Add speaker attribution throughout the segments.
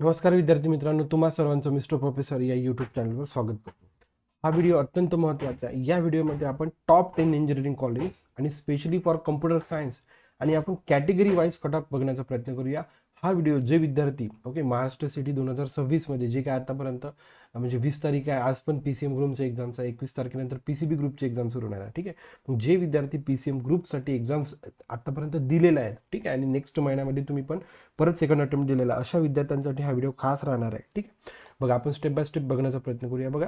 Speaker 1: नमस्कार विद्यार्थी मित्रांनो, तुम्हा सर्वांचं मिस्टर प्रोफेसर या यूट्यूब चॅनलवर स्वागत करतो. हा व्हिडिओ अत्यंत महत्त्वाचा आहे. या व्हिडिओमध्ये आपण टॉप 10 इंजिनिअरिंग कॉलेज आणि स्पेशली फॉर कम्प्युटर सायन्स आणि आपण कॅटेगरी वाईज कट ऑफ बघण्याचा प्रयत्न करूया. हा व्हिडिओ जे विद्यार्थी महाराष्ट्र सिटी 2026 जे काय आतापर्यंत म्हणजे 20 तारीख आहे, आज पण PCM ग्रुपचे एक्झाम्स आहे, 21 तारखेनंतर PCB ग्रुपचे एक्झाम सुरू होणार आहे. ठीक आहे, मग जे विद्यार्थी PCM ग्रुपसाठी एक्झाम्स आतापर्यंत दिलेले आहेत, ठीक आहे, आणि नेक्स्ट महिन्यामध्ये तुम्ही पण परत सेकंड अटेम्प्ट दिलेला, अशा विद्यार्थ्यांसाठी हा व्हिडिओ खास राहणार आहे. ठीक आहे, बघा आपण स्टेप बाय स्टेप बघण्याचा प्रयत्न करूया. बघा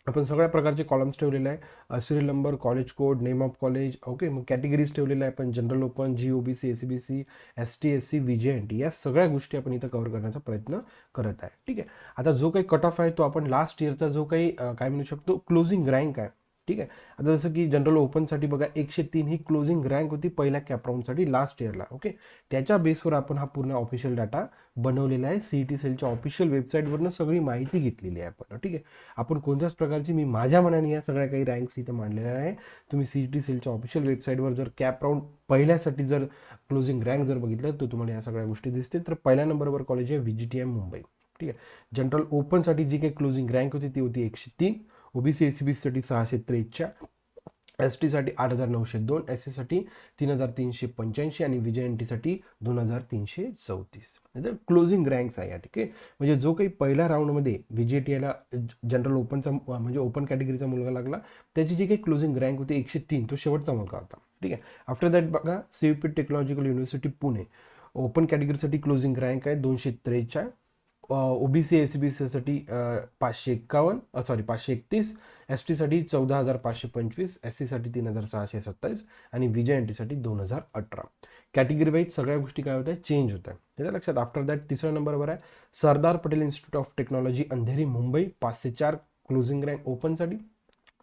Speaker 1: आपण सगळ्या प्रकारचे कॉलम्स ठेवलेले आहे, serial number, college code, name of college. Okay, मग कॅटेगरीज ठेवलेल्या आहे आपण, general open, GOBC, SCBC, ST SC, VJNT, या सगळ्या गोष्टी आपण इथं कव्हर करण्याचा प्रयत्न करत आहे. ठीक आहे, आता जो काही कट ऑफ आहे तो आपण लास्ट इयरचा जो काही काय म्हणू शकतो क्लोजिंग रँक आहे. ठीक आहे, आता जसं की जनरल ओपनसाठी बघा 103 ही क्लोजिंग रँक होती पहिल्या कॅप राऊंडसाठी लास्ट इयरला. ओके, त्याच्या बेसवर आपण हा पूर्ण ऑफिशियल डाटा बनवलेला आहे. CET सेलच्या ऑफिशियल वेबसाईटवरनं सगळी माहिती घेतलेली आहे आपण. ठीक आहे, आपण कोणत्याच प्रकारची मी माझ्या मनाने या सगळ्या काही रँक्स इथं मांडलेल्या आहे. तुम्ही CET सेलच्या ऑफिशियल वेबसाईटवर जर कॅप राऊंड पहिल्यासाठी जर क्लोजिंग रँक जर बघितलं तर तुम्हाला या सगळ्या गोष्टी दिसतील. तर पहिल्या नंबरवर कॉलेज आहे VGTM मुंबई. ठीक आहे, जनरल ओपनसाठी जी काही क्लोजिंग रँक होती ती होती 103, OBC SCBC साठी 643, ST साठी 8,902, SC साठी 3,385 आणि VJNT साठी 2,334. क्लोजिंग रँक्स आहे या. ठीक आहे, म्हणजे जो काही पहिल्या राऊंडमध्ये VJTला जनरल ओपनचा म्हणजे ओपन कॅटेगरीचा मुलगा लागला, त्याची जी काही क्लोजिंग रँक होती 103, तो शेवटचा मुलगा होता. ठीक आहे, आफ्टर दॅट बघा CUP technological university Pune, open कॅटेगरीसाठी क्लोजिंग रँक आहे 243, OBC SCBC साठी 531, ST साठी 14,525, SC साठी 3,627 आणि VJNT साठी 2,018. कॅटेगरी वाईज सगळ्या गोष्टी काय होत आहे, चेंज होत आहे. त्याच्या लक्षात. आफ्टर दॅट तिसऱ्या नंबरवर आहे Sardar Patel institute of technology Andheri Mumbai, 504 closing rank ओपनसाठी,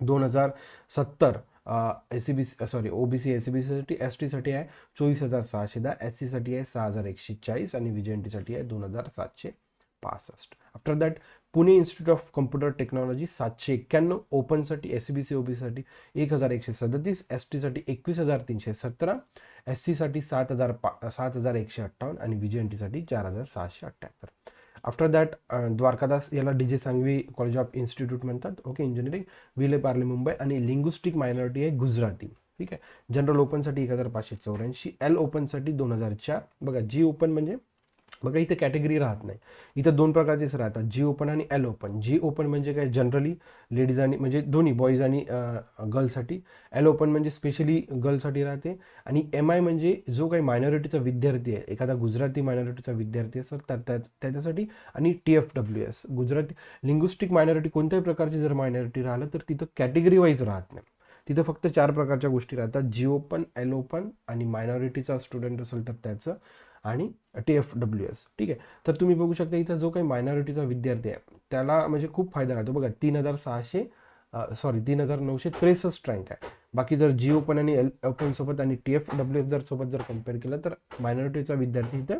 Speaker 1: 2,070 OBC SCBC साठी, ST साठी आहे 24,610, SC साठी आहे 6,140 आणि VJNT साठी आहे 2,765. After that Pune institute of computer technology 791 ओपनसाठी, SCBC OBC साठी 1,137, ST साठी 21,317, SC साठी 7,158 आणि VJNT साठी 4,678. आफ्टर दॅट द्वारकादास, याला DJ Sanghvi college of institute म्हणतात. ओके, इंजिनिअरिंग, विले पार्ले मुंबई आणि लिंग्विस्टिक मायनॉरिटी आहे गुजराती. ठीक आहे, जनरल ओपनसाठी 1,584, L ओपनसाठी 2,004. बघा G ओपन म्हणजे बघा इथे कॅटेगरी राहत नाही, इथं दोन प्रकारचेच राहतात, G ओपन आणि L ओपन. G ओपन म्हणजे काय, जनरली लेडीज आणि म्हणजे दोन्ही बॉईज आणि गर्ल्ससाठी. L ओपन म्हणजे स्पेशली गर्ल्ससाठी राहते. आणि MI म्हणजे जो काही मायनॉरिटीचा विद्यार्थी आहे, एखादा गुजराती मायनॉरिटीचा विद्यार्थी असेल तर त्याच्यासाठी. आणि TFWS गुजराती लिंग्विस्टिक मायनॉरिटी, कोणत्याही प्रकारची जर मायनॉरिटी राहिलं तर तिथं कॅटेगरी वाईज राहत नाही, तिथं फक्त 4 प्रकारच्या गोष्टी राहतात, G ओपन, L ओपन आणि मायनॉरिटीचा स्टुडंट असेल तर त्याचं, आणि TFWS. ठीक आहे, तर तुम्ही बघू शकता इथं जो काही मायनॉरिटीचा विद्यार्थी आहे त्याला म्हणजे खूप फायदा राहतो. बघा 3,963 रँक आहे. बाकी जर G ओपन आणि L ओपन सोबत आणि TFWS सोबत जर कम्पेअर केलं तर मायनॉरिटीचा विद्यार्थी इथं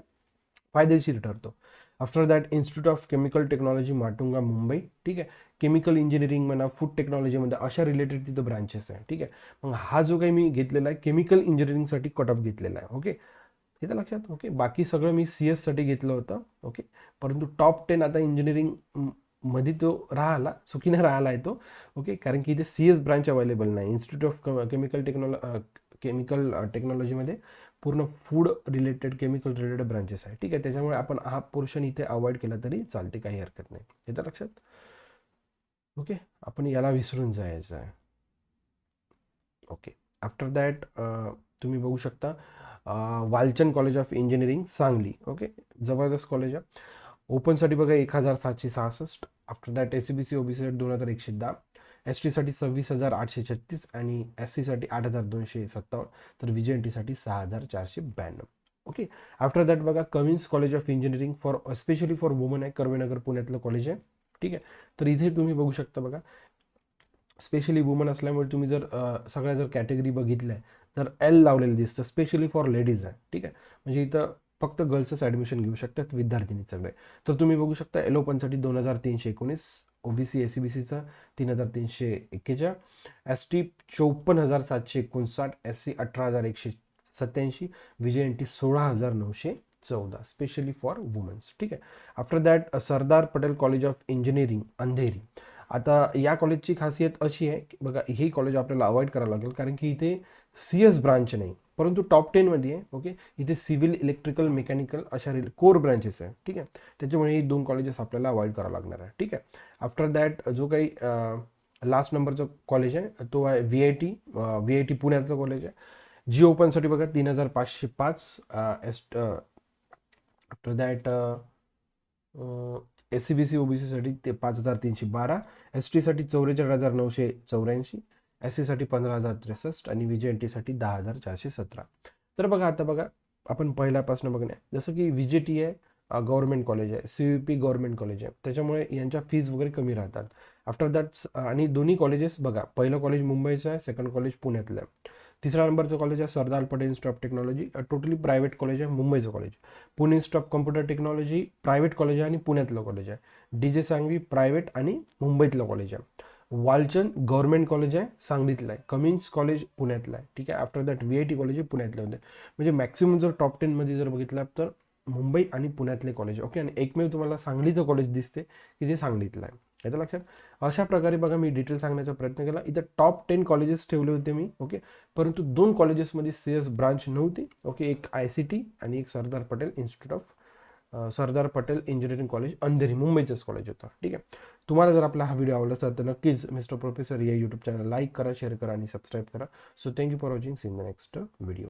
Speaker 1: फायदेशीर ठरतो. After that institute of chemical technology Matunga Mumbai. ठीक आहे, केमिकल इंजिनिअरिंग म्हणा, फूड टेक्नॉलॉजीमध्ये अशा रिलेटेड तिथं ब्रांचेस आहे. ठीक आहे, मग हा जो काही मी घेतलेला आहे केमिकल इंजिनिअरिंगसाठी कट ऑफ घेतलेला आहे. ओके, इथं लक्षात. ओके, बाकी सगळं मी CS साठी घेतलं होतं. ओके, परंतु टॉप 10 आता इंजिनिअरिंग मध्ये तो राहिला, चुकीने राहिला आहे तो. ओके, कारण की इथे CS ब्रांच अवेलेबल नाही. इन्स्टिट्यूट ऑफ केमिकल टेक्नॉलॉजीमध्ये पूर्ण food related, chemical related branches आहे. ठीक आहे, त्याच्यामुळे आपण हा पोर्शन इथे अवॉइड केला तरी चालते, काही हरकत नाही. इथं लक्षात. ओके, आपण याला विसरून जायचं आहे. ओके, आफ्टर दॅट तुम्ही बघू शकता Walchand college of engineering Sangli. Okay, जबरदस्त कॉलेज आहे. ओपनसाठी बघा 1,766, आफ्टर दॅट SCBC OBC साठी 2,110, ST साठी 26,836 आणि SC साठी 8,257, तर VJNT साठी 6,492. ओके, आफ्टर दॅट बघा Cummins college of engineering for specially for woman आहे, कर्वेनगर पुण्यातलं कॉलेज आहे. ठीक आहे, तर इथे तुम्ही बघू शकता बघा स्पेशली वुमन असल्यामुळे तुम्ही जर सगळ्या जर कॅटेगरी बघितल्या तर L लावलेलं दिसतं, स्पेशली फॉर लेडीज आहे. ठीक आहे, म्हणजे इथं फक्त गर्ल्सच ॲडमिशन घेऊ शकतात विद्यार्थिनी सगळे. तर तुम्ही बघू शकता L ओपनसाठी 2,319, OBC SCBCचा 3,341, ST 54,759, SC 18,187, VJNT 16,900. 14 specially for womens. ठीक आहे. After that Sardar Patel college of engineering Andheri. आता या कॉलेजची खासियत अशी आहे की बघा, हे कॉलेज आपल्याला अवॉइड करावं लागेल कारण की इथे CS ब्रांच नाही, परंतु टॉप 10मध्ये आहे. ओके. इथे सिव्हिल, इलेक्ट्रिकल, मेकॅनिकल अशा कोर ब्रांचेस आहे. ठीक आहे. त्याच्यामुळे ही 2 कॉलेजेस आपल्याला अवॉइड करावं लागणार आहे. ठीक आहे. आफ्टर दॅट जो काही लास्ट नंबरचं कॉलेज आहे तो आहे VIT पुण्याचं कॉलेज आहे. जी ओपनसाठी बघा 3505. आफ्टर दॅट SC BC OBCसाठी ते 5312, ST साठी 44,984, SC साठी 15,063 आणि VJNT साठी 10,417. तर बघा आता बघा आपण पहिल्यापासून बघण्या, जसं की VJT आहे गव्हर्नमेंट कॉलेज आहे, CVP गव्हर्नमेंट कॉलेज आहे, त्याच्यामुळे यांच्या फीज वगैरे कमी राहतात. आफ्टर दॅट आणि दोन्ही कॉलेजेस बघा, पहिलं कॉलेज मुंबईचं आहे, सेकंड कॉलेज पुण्यातलं आहे. तिसऱ्या नंबरचं कॉलेज आहे Sardar Patel institute of technology, totally private college आहे, मुंबईचं college. Pune institute of computer technology private college आहे आणि पुण्यातलं कॉलेज आहे. DJ सांगवी प्रायव्हेट आणि मुंबईतलं कॉलेज आहे. वालचंद गव्हर्नमेंट कॉलेज आहे, सांगलीतलं आहे. कमिन्स कॉलेज पुण्यातलं आहे. ठीक आहे. आफ्टर दॅट VIT कॉलेज आहे पुण्यातलं होते. म्हणजे मॅक्सिमम जर टॉप 10मध्ये जर बघितलं तर मुंबई आणि पुण्यातले कॉलेज. ओके. आणि एकमेव तुम्हाला सांगलीचं कॉलेज दिसते की जे सांगलीतलं आहे. याचं लक्षात. अशा प्रकारे बघा मी डिटेल सांगण्याचा प्रयत्न केला. इथं टॉप 10 कॉलेजेस ठेवले होते मी. ओके. परंतु 2 कॉलेजेसमध्ये CS ब्रांच नव्हती. ओके. एक ICT आणि एक Sardar Patel institute of Sardar Patel engineering college Andheri, मुंबईचंच कॉलेज होतं. ठीक आहे. तुम्हाला जर आपला हा व्हिडिओ आवडला असेल तर नक्कीच मिस्टर प्रोफेसर या यूट्यूब चॅनल लाईक करा, शेअर करा आणि सबस्क्राईब करा. So thank you for watching. See in the next video.